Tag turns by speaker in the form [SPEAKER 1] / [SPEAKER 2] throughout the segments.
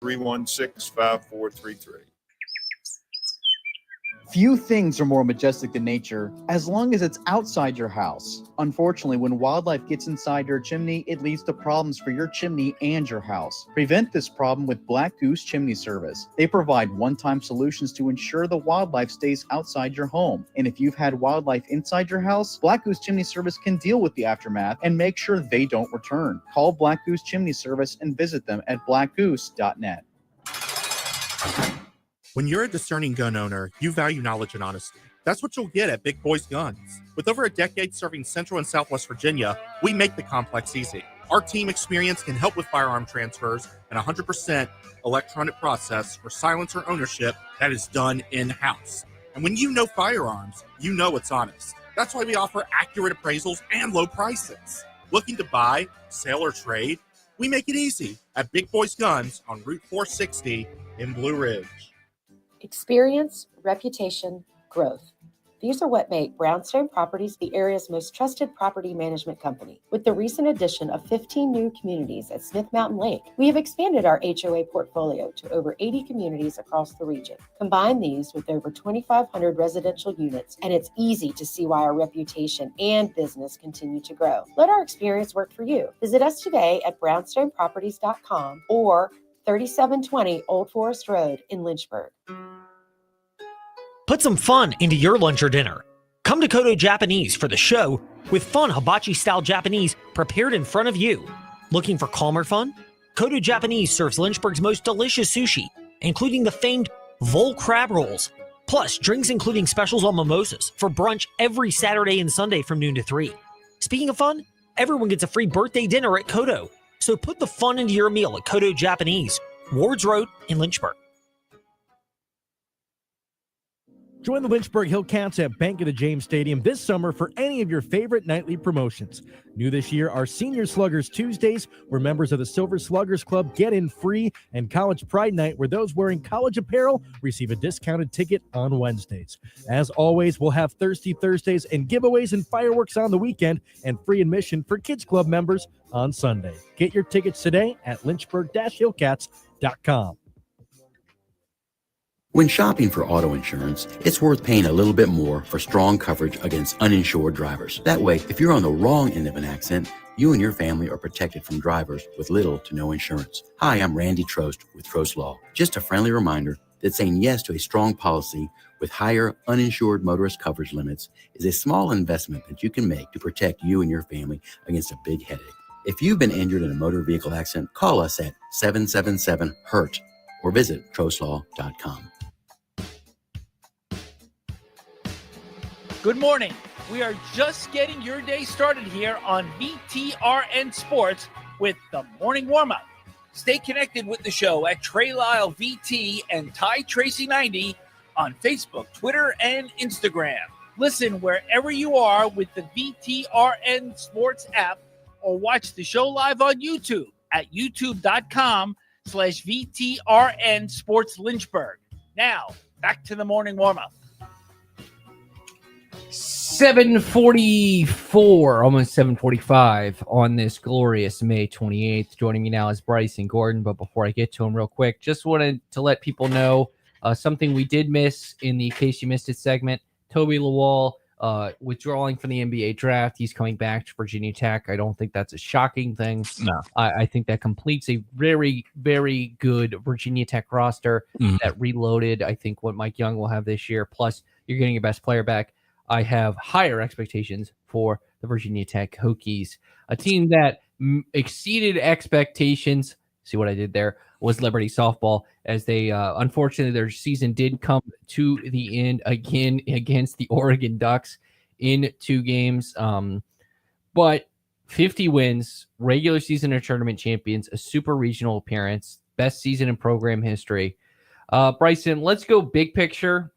[SPEAKER 1] 316-5433.
[SPEAKER 2] Few things are more majestic than nature, as long as it's outside your house. Unfortunately, when wildlife gets inside your chimney, it leads to problems for your chimney and your house. Prevent this problem with Black Goose Chimney Service. They provide one-time solutions to ensure the wildlife stays outside your home. And if you've had wildlife inside your house, Black Goose Chimney Service can deal with the aftermath and make sure they don't return. Call Black Goose Chimney Service and visit them at blackgoose.net.
[SPEAKER 3] When you're a discerning gun owner, you value knowledge and honesty. That's what you'll get at Big Boys Guns. With over a decade serving Central and Southwest Virginia, we make the complex easy. Our team experience can help with firearm transfers and 100% electronic process for silencer ownership that is done in-house. And when you know firearms, you know it's honest. That's why we offer accurate appraisals and low prices. Looking to buy, sell, or trade? We make it easy at Big Boys Guns on Route 460 in Blue Ridge.
[SPEAKER 4] Experience, reputation, growth. These are what make Brownstone Properties the area's most trusted property management company. With the recent addition of 15 new communities at Smith Mountain Lake, we have expanded our HOA portfolio to over 80 communities across the region. Combine these with over 2,500 residential units, and it's easy to see why our reputation and business continue to grow. Let our experience work for you. Visit us today at brownstoneproperties.com or 3720 Old Forest Road in Lynchburg.
[SPEAKER 5] Put some fun into your lunch or dinner. Come to Kodo Japanese for the show with fun hibachi-style Japanese prepared in front of you. Looking for calmer fun? Kodo Japanese serves Lynchburg's most delicious sushi, including the famed Vol crab rolls. Plus, drinks including specials on mimosas for brunch every Saturday and Sunday from noon to 3. Speaking of fun, everyone gets a free birthday dinner at Kodo. So put the fun into your meal at Kodo Japanese, Wards Road in Lynchburg.
[SPEAKER 6] Join the Lynchburg Hillcats at Bank of the James Stadium this summer for any of your favorite nightly promotions. New this year are Senior Sluggers Tuesdays, where members of the Silver Sluggers Club get in free, and College Pride Night, where those wearing college apparel receive a discounted ticket on Wednesdays. As always, we'll have Thirsty Thursdays and giveaways and fireworks on the weekend, and free admission for Kids Club members on Sunday. Get your tickets today at lynchburg-hillcats.com.
[SPEAKER 7] When shopping for auto insurance, it's worth paying a little bit more for strong coverage against uninsured drivers. That way, if you're on the wrong end of an accident, you and your family are protected from drivers with little to no insurance. Hi, I'm Randy Trost with Trost Law. Just a friendly reminder that saying yes to a strong policy with higher uninsured motorist coverage limits is a small investment that you can make to protect you and your family against a big headache. If you've been injured in a motor vehicle accident, call us at 777-HURT or visit trostlaw.com.
[SPEAKER 8] Good morning. We are just getting your day started here on VTRN Sports with the morning warm-up. Stay connected with the show at Trey Lyle VT and Ty Tracy 90 on Facebook, Twitter, and Instagram. Listen wherever you are with the VTRN Sports app or watch the show live on YouTube at youtube.com/VTRN Sports Lynchburg. Now, back to the morning warm-up.
[SPEAKER 9] 7:44, almost 7:45 on this glorious May 28th. Joining me now is Bryson Gordon, but before I get to him real quick, just wanted to let people know something we did miss in the Case You Missed It segment. Toby Lawal withdrawing from the NBA draft. He's coming back to Virginia Tech. I don't think that's a shocking thing.
[SPEAKER 10] No.
[SPEAKER 9] I think that completes a very, very good Virginia Tech roster that reloaded. I think what Mike Young will have this year, plus you're getting your best player back. I have higher expectations for the Virginia Tech Hokies, a team that exceeded expectations. See what I did there? Was Liberty softball, as they unfortunately their season did come to the end again against the Oregon Ducks in 2 games. But 50 wins, regular season or tournament champions, a super regional appearance, best season in program history. Bryson, let's go big picture.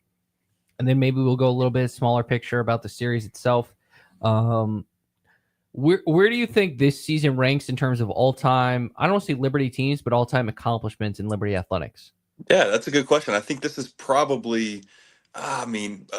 [SPEAKER 9] And then maybe we'll go a little bit smaller picture about the series itself. Where do you think this season ranks in terms of all-time, I don't want to say Liberty teams, but all-time accomplishments in Liberty athletics?
[SPEAKER 10] Yeah, that's a good question. I think this is probably, a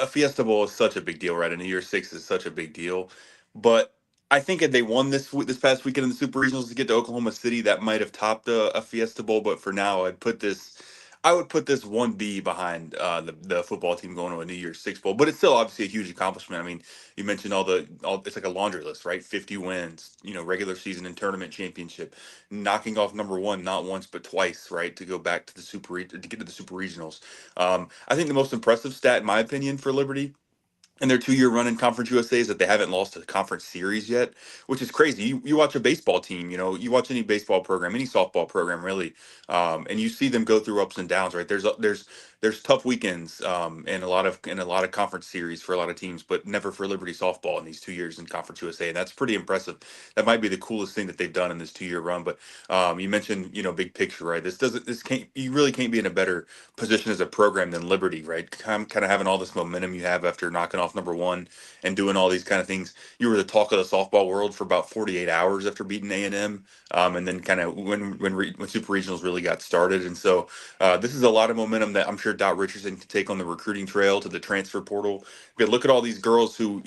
[SPEAKER 10] Fiesta Bowl is such a big deal, right? And New Year's Six is such a big deal. But I think if they won this past weekend in the Super Regionals to get to Oklahoma City, that might have topped a Fiesta Bowl. But for now, I would put this 1B behind the football team going to a New Year's Six Bowl. But it's still obviously a huge accomplishment. I mean, you mentioned all it's like a laundry list, right? 50 wins, regular season and tournament championship, knocking off number one not once but twice, right? To go back to the to get to the Super Regionals. I think the most impressive stat, in my opinion, for Liberty in their 2-year run in Conference USA is that they haven't lost a conference series yet, which is crazy. You watch a baseball team, you watch any baseball program, any softball program, really, and you see them go through ups and downs. Right? There's tough weekends in a lot of conference series for a lot of teams, but never for Liberty softball in these 2 years in Conference USA, and that's pretty impressive. That might be the coolest thing that they've done in this 2-year run. But you mentioned big picture, right? This can't you really can't be in a better position as a program than Liberty, right? Kind of having all this momentum you have after knocking off number one and doing all these kind of things. You were the talk of the softball world for about 48 hours after beating A&M, and then kind of when Super Regionals really got started. And so this is a lot of momentum that I'm sure Dot Richardson can take on the recruiting trail to the transfer portal. But look at all these girls who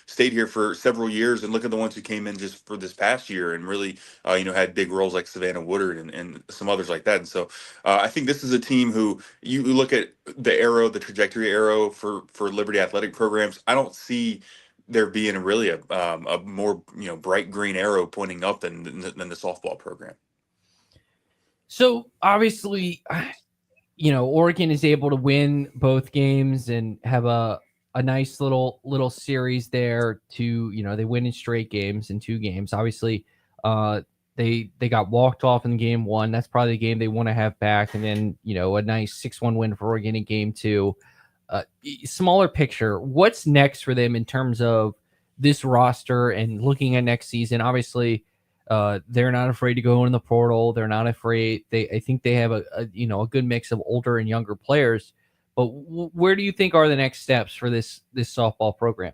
[SPEAKER 10] stayed here for several years, and look at the ones who came in just for this past year and really had big roles like Savannah Woodard and some others like that. And so I think this is a team who you look at the trajectory arrow for Liberty athletic programs. I don't see there being really a more bright green arrow pointing up than the softball program.
[SPEAKER 9] So obviously, Oregon is able to win both games and have a nice little series there to, they win in straight games in 2 games. Obviously, they got walked off in game 1. That's probably the game they want to have back. And then, a nice 6-1 win for Oregon in game 2. Smaller picture, what's next for them in terms of this roster and looking at next season? Obviously, they're not afraid to go in the portal. They're not afraid. I think they have a good mix of older and younger players. But where do you think are the next steps for this softball program?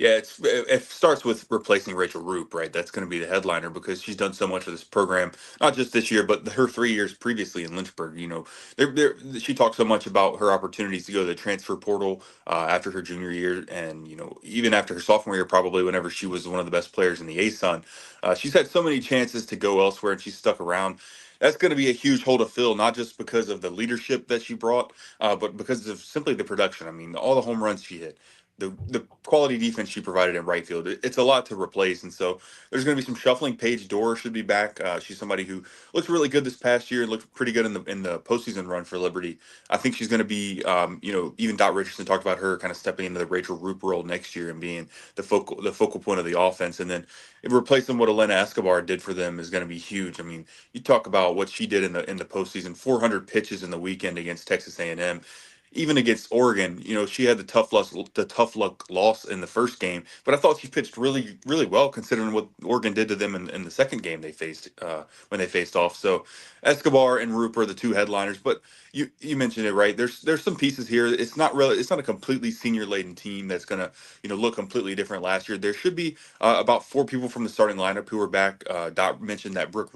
[SPEAKER 10] Yeah, it starts with replacing Rachel Roop, right? That's going to be the headliner because she's done so much for this program, not just this year, but her 3 years previously in Lynchburg. She talked so much about her opportunities to go to the transfer portal after her junior year, and even after her sophomore year, probably whenever she was one of the best players in the ASUN. She's had so many chances to go elsewhere, and she's stuck around. That's going to be a huge hole to fill, not just because of the leadership that she brought, but because of simply the production. I mean, all the home runs she hit, the quality defense she provided in right field. It's a lot to replace, and so there's going to be some shuffling. Paige Dorr should be back. She's somebody who looked really good this past year and looked pretty good in the postseason run for Liberty. I think she's going to be, even Dot Richardson talked about her kind of stepping into the Rachel Roop role next year and being the focal point of the offense, and then replacing what Elena Escobar did for them is going to be huge. I mean, you talk about what she did in the postseason, 400 pitches in the weekend against Texas A&M. Even against Oregon, she had the tough luck loss in the first game, but I thought she pitched really, really well considering what Oregon did to them in the second game they faced when they faced off. So Escobar and Roop are the 2 headliners, but you mentioned it, right? There's some pieces here. It's not a completely senior laden team that's gonna look completely different last year. There should be about 4 people from the starting lineup who are back. Dot mentioned that Brooke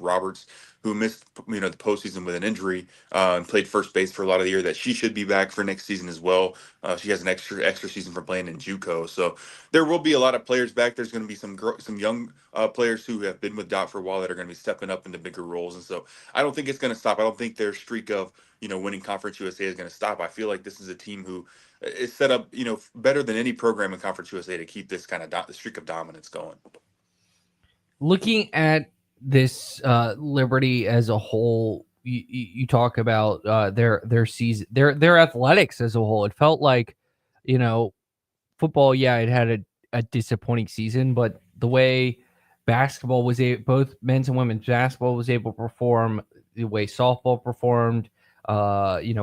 [SPEAKER 10] Roberts, who missed the postseason with an injury and played first base for a lot of the year, that she should be back for next season as well. She has an extra season for playing in JUCO, so there will be a lot of players back. There's going to be some young players who have been with Dot for a while that are going to be stepping up into bigger roles, and so I don't think it's going to stop. I don't think their streak of winning Conference USA is going to stop. I feel like this is a team who is set up better than any program in Conference USA to keep this kind of the streak of dominance going.
[SPEAKER 9] Looking at this Liberty as a whole, you talk about their season, their athletics as a whole. It felt like, football, yeah, it had a disappointing season, but the way basketball was both men's and women's basketball was able to perform, the way softball performed,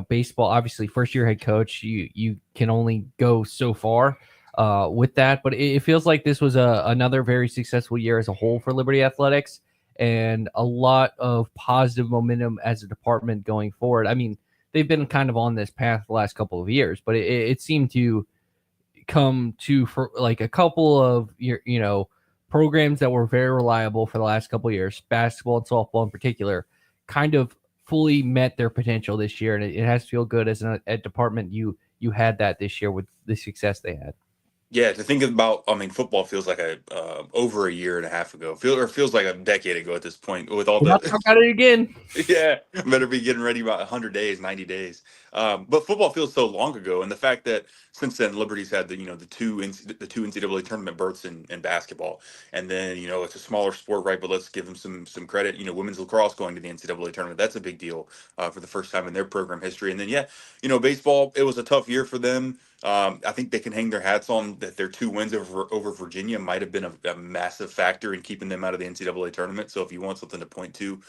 [SPEAKER 9] baseball, obviously first year head coach, you can only go so far with that, but it feels like this was another very successful year as a whole for Liberty Athletics, and a lot of positive momentum as a department going forward. I mean, they've been kind of on this path the last couple of years, but it seemed to come to for like a couple of programs that were very reliable for the last couple of years, basketball and softball in particular, kind of fully met their potential this year, and it has to feel good as a department you had that this year with the success they had.
[SPEAKER 10] Yeah, to think about, I mean, football feels like a over a year and a half ago. Feels like a decade ago at this point with all
[SPEAKER 9] We're not
[SPEAKER 10] the
[SPEAKER 9] talking about it again.
[SPEAKER 10] yeah, better be getting ready about 100 days, 90 days. But football feels so long ago, and the fact that since then Liberty's had the two NCAA tournament berths in basketball, and then it's a smaller sport, right? But let's give them some credit. Women's lacrosse going to the NCAA tournament, that's a big deal for the first time in their program history. And then yeah, baseball, it was a tough year for them. I think they can hang their hats on that. Their two wins over Virginia might have been a massive factor in keeping them out of the NCAA tournament. So if you want something to point to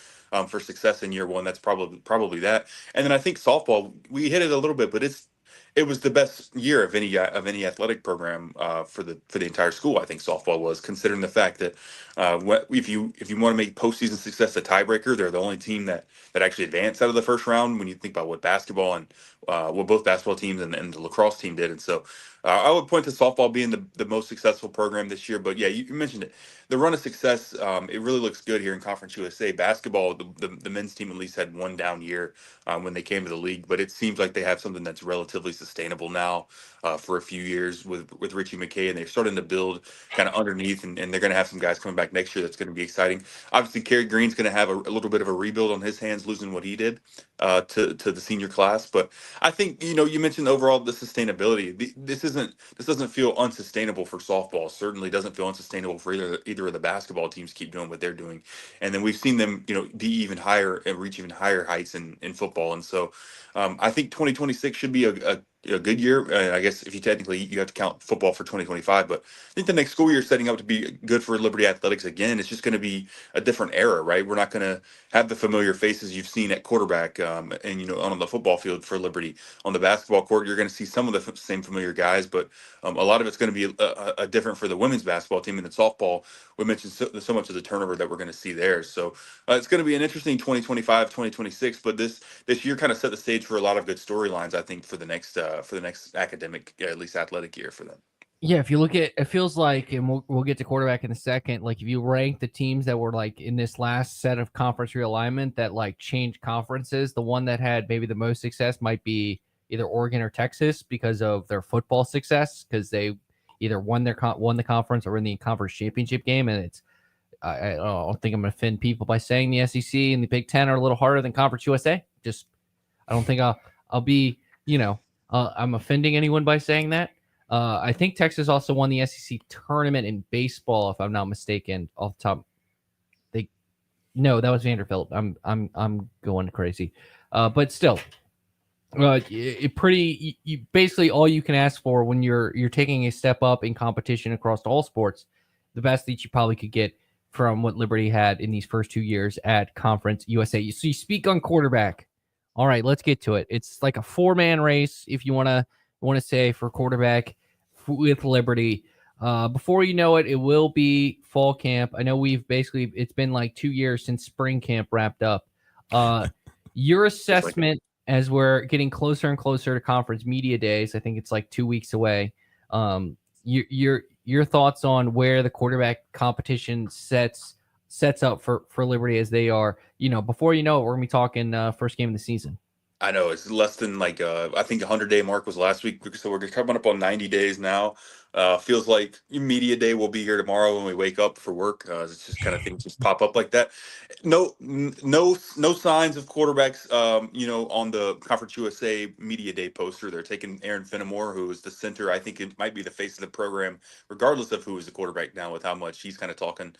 [SPEAKER 10] for success in year one, that's probably that. And then I think softball, we hit it a little bit, but it was the best year of any athletic program for the entire school. I think softball was, considering the fact that if you want to make postseason success a tiebreaker, they're the only team that actually advanced out of the first round. When you think about what basketball and what both basketball teams and the lacrosse team did, and so I would point to softball being the most successful program this year. But yeah, you mentioned it, the run of success. It really looks good here in Conference USA. Basketball, the men's team at least had one down year when they came to the league, but it seems like they have something that's relatively sustainable now for a few years with Richie McKay, and they're starting to build kind of underneath, and they're going to have some guys coming back next year. That's going to be exciting. Obviously, Kerry Green's going to have a little bit of a rebuild on his hands, losing what he did to the senior class. But I think you mentioned overall the sustainability. This doesn't feel unsustainable for softball. Certainly doesn't feel unsustainable for either of the basketball teams. Keep doing what they're doing, and then we've seen them be even higher and reach even higher heights in football. And so I think 2026 should be a good year. I guess if you have to count football for 2025, but I think the next school year is setting up to be good for Liberty athletics again. It's just going to be a different era, right? We're not going to have the familiar faces you've seen at quarterback and on the football field for Liberty. On the basketball court, you're going to see some of the same familiar guys, but a lot of it's going to be a different for the women's basketball team. And in softball, we mentioned so much of the turnover that we're going to see there. So it's going to be an interesting 2025, 2026, but this year kind of set the stage for a lot of good storylines, I think, for the next academic, at least athletic year for them.
[SPEAKER 9] Yeah, if you look at it, feels like, and we'll get to quarterback in a second. Like if you rank the teams that were like in this last set of conference realignment that like changed conferences, the one that had maybe the most success might be either Oregon or Texas because of their football success, because they either won the conference or in the conference championship game. And it's I don't think I'm going to offend people by saying the SEC and the Big Ten are a little harder than Conference USA. Just I don't think I'll be I'm offending anyone by saying that. I think Texas also won the SEC tournament in baseball, if I'm not mistaken. Off the top, no, that was Vanderbilt. I'm going crazy, but still, basically all you can ask for when you're taking a step up in competition across all sports. The best that you probably could get from what Liberty had in these first 2 years at Conference USA. So you speak on quarterback. All right, let's get to it. It's like a 4-man race, if you want to say, for quarterback with Liberty. Before you know it, it will be fall camp. I know it's been like 2 years since spring camp wrapped up. Your assessment as we're getting closer and closer to conference media days, I think it's like 2 weeks away. Your thoughts on where the quarterback competition sets up for Liberty as they are, before you know it, we're gonna be talking first game of the season.
[SPEAKER 10] I know it's less than I think 100-day mark was last week, so we're coming up on 90 days now. Feels like media day will be here tomorrow when we wake up for work. It's just kind of things just pop up like that. No signs of quarterbacks. On the Conference USA media day poster, they're taking Aaron Fenimore, who is the center. I think it might be the face of the program, regardless of who is the quarterback now, with how much he's kind of talking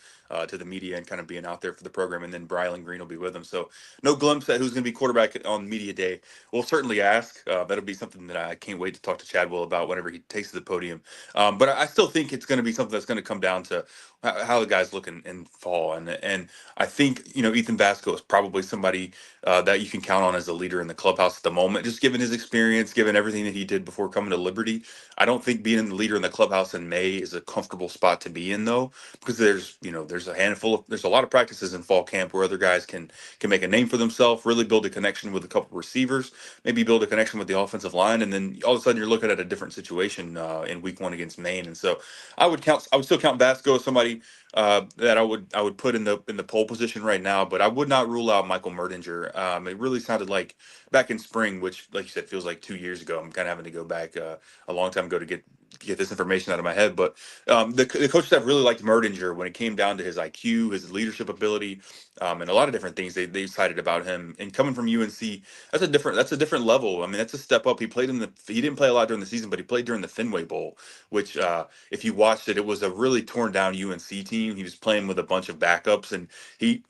[SPEAKER 10] to the media and kind of being out there for the program. And then Brylan Green will be with him. So no glimpse at who's going to be quarterback on media day. We'll certainly ask. That'll be something that I can't wait to talk to Chadwell about whenever he takes the podium. But I still think it's going to be something that's going to come down to how the guys look in fall. And I think, Ethan Vasco is probably somebody that you can count on as a leader in the clubhouse at the moment, just given his experience, given everything that he did before coming to Liberty. I don't think being the leader in the clubhouse in May is a comfortable spot to be in, though, because there's a lot of practices in fall camp where other guys can make a name for themselves, really build a connection with a couple receivers, maybe build a connection with the offensive line, and then all of a sudden you're looking at a different situation in week one against Maine. And so I would still count Vasco as somebody that I would put in the pole position right now, but I would not rule out Michael Merdinger. It really sounded like back in spring, which, like you said, feels like 2 years ago. I'm kind of having to go back a long time ago to get this information out of my head. But the coach staff really liked Merdinger when it came down to his IQ, his leadership ability, and a lot of different things they cited about him. And coming from UNC, that's a different level. I mean, that's a step up. He didn't play a lot during the season, but he played during the Fenway Bowl, which if you watched it, it was a really torn down UNC team. He was playing with a bunch of backups, and he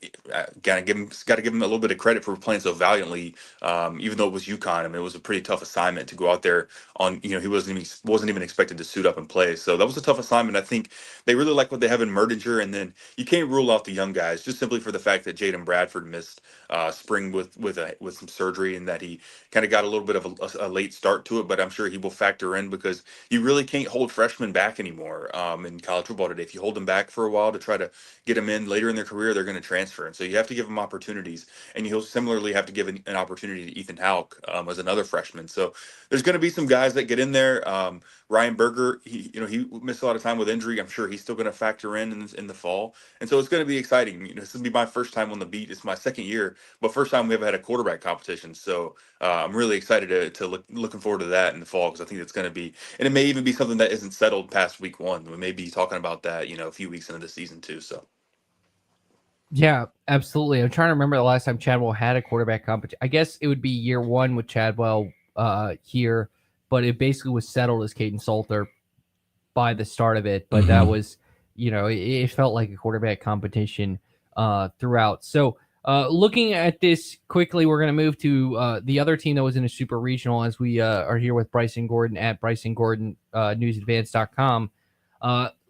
[SPEAKER 10] got to give him a little bit of credit for playing so valiantly. Even though it was UConn, I mean, it was a pretty tough assignment to go out there on. He wasn't even expected to suit up and play, so that was a tough assignment. I think they really like what they have in Merdinger, and then you can't rule out the young guys just simply for the fact that Jaden Bradford missed spring with some surgery, and that he kind of got a little bit of a late start to it. But I'm sure he will factor in because you really can't hold freshmen back anymore in college football today. If you hold them back for a while to try to get them in later in their career, they're going to transfer, and so you have to give them opportunities. And you'll similarly have to give an opportunity to Ethan Houck as another freshman. So there's going to be some guys that get in there. Ryan Berger, he missed a lot of time with injury. I'm sure he's still going to factor in the fall, and so it's going to be exciting. This will be my first time on the beat. It's my second year, but first time we ever had a quarterback competition. So I'm really excited to looking forward to that in the fall because I think it's going to be, and it may even be something that isn't settled past week one. We may be talking about that, a few weeks into the season too. So.
[SPEAKER 9] Yeah, absolutely. I'm trying to remember the last time Chadwell had a quarterback competition. I guess it would be year one with Chadwell here, but it basically was settled as Caden Salter by the start of it. But that was, it felt like a quarterback competition throughout. So looking at this quickly, we're going to move to the other team that was in a super regional as we are here with Bryson Gordon at Bryson Gordon, newsadvance.com.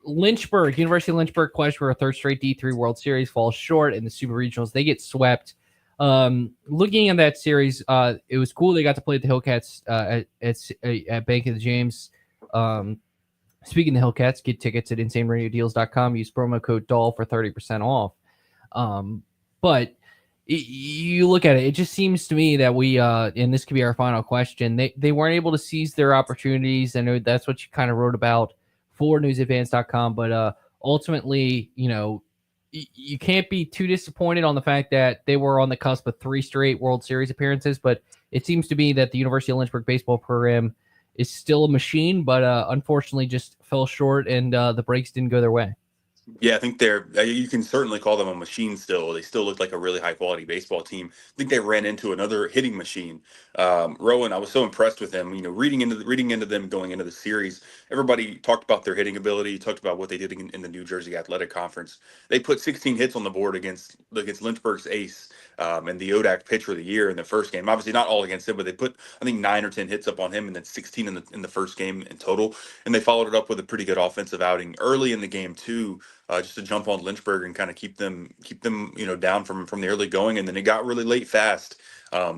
[SPEAKER 9] Lynchburg, University of Lynchburg, quest for a third straight D3 World Series, falls short in the Super Regionals. They get swept. Looking at that series, it was cool. They got to play at the Hillcats at Bank of the James. Speaking of the Hillcats, get tickets at insaneradiodeals.com. Use promo code DOLL for 30% off. But you look at it, it just seems to me that we, and this could be our final question, they weren't able to seize their opportunities. I know that's what you kind of wrote about for newsadvance.com, but ultimately, you can't be too disappointed on the fact that they were on the cusp of 3 straight World Series appearances, but it seems to be that the University of Lynchburg baseball program is still a machine, but unfortunately just fell short and the breaks didn't go their way.
[SPEAKER 10] Yeah, I think you can certainly call them a machine still. They still look like a really high quality baseball team. I think they ran into another hitting machine. Rowan, I was so impressed with them. Reading into them going into the series, everybody talked about their hitting ability, talked about what they did in the New Jersey Athletic Conference. They put 16 hits on the board against Lynchburg's ace and the ODAC pitcher of the year in the first game. Obviously not all against him, but they put, I think, 9 or 10 hits up on him and then 16 in the first game in total. And they followed it up with a pretty good offensive outing early in the game too. Just to jump on Lynchburg and kind of keep them down from the early going, and then it got really late fast.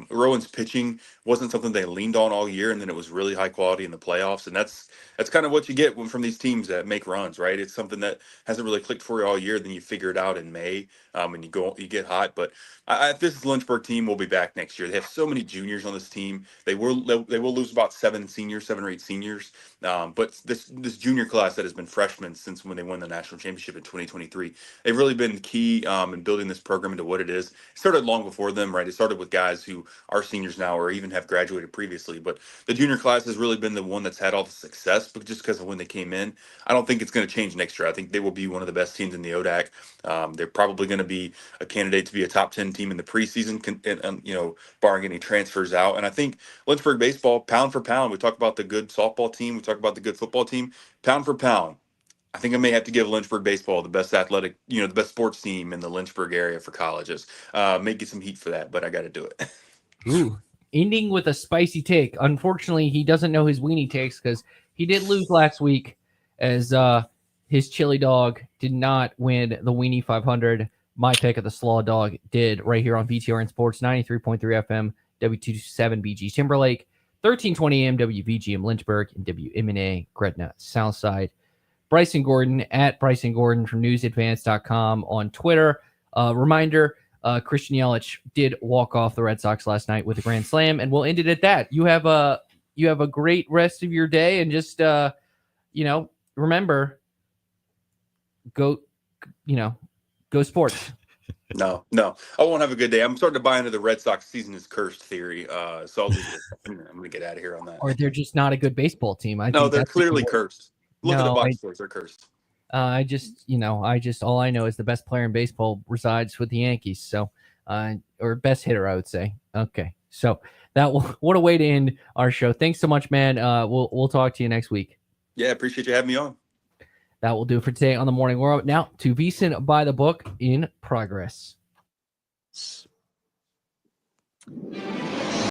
[SPEAKER 10] Rowan's pitching wasn't something they leaned on all year, and then it was really high quality in the playoffs, and that's kind of what you get from these teams that make runs, right? It's something that hasn't really clicked for you all year, then you figure it out in May, and you get hot. But this is Lynchburg team will be back next year. They have so many juniors on this team. They will lose about 7 or 8 seniors, but this junior class that has been freshmen since when they won the national championship in 2023, they've really been key in building this program into what it is. It started long before them, right? It started with guys who are seniors now or even have graduated previously, but the junior class has really been the one that's had all the success, but just because of when they came in. I don't think it's going to change next year. I think they will be one of the best teams in the ODAC. They're probably going to be a candidate to be a top 10 team in the preseason, barring any transfers out. And I think Lynchburg baseball, pound for pound, we talk about the good softball team, we talk about the good football team, pound for pound, I think I may have to give Lynchburg baseball the best athletic, the best sports team in the Lynchburg area for colleges. May get some heat for that, but I got to do it.
[SPEAKER 9] Ooh, ending with a spicy take. Unfortunately, he doesn't know his weenie takes because he did lose last week as his chili dog did not win the Weenie 500. My pick of the Slaw Dog did right here on VTRN Sports 93.3 FM, W227 BG Timberlake, 1320 AM WVGM Lynchburg, and WMNA Gretna Southside. Bryson Gordon at Bryson Gordon from newsadvance.com on Twitter. Reminder, Christian Yelich did walk off the Red Sox last night with a grand slam, and we'll end it at that. You have a great rest of your day, and just remember, go go sports.
[SPEAKER 10] No, I won't have a good day. I'm starting to buy into the Red Sox season is cursed theory. So I'll leave it. I'm going to get out of here on that.
[SPEAKER 9] Or they're just not a good baseball team. I
[SPEAKER 10] No,
[SPEAKER 9] think
[SPEAKER 10] they're
[SPEAKER 9] that's
[SPEAKER 10] clearly cursed. Look at the box scores; they're cursed.
[SPEAKER 9] I just all I know is the best player in baseball resides with the Yankees. So, or best hitter, I would say. Okay, so what a way to end our show. Thanks so much, man. We'll talk to you next week.
[SPEAKER 10] Yeah, appreciate you having me on.
[SPEAKER 9] That will do it for today on the Morning Warm-Up. Now to VSiN by the book in progress.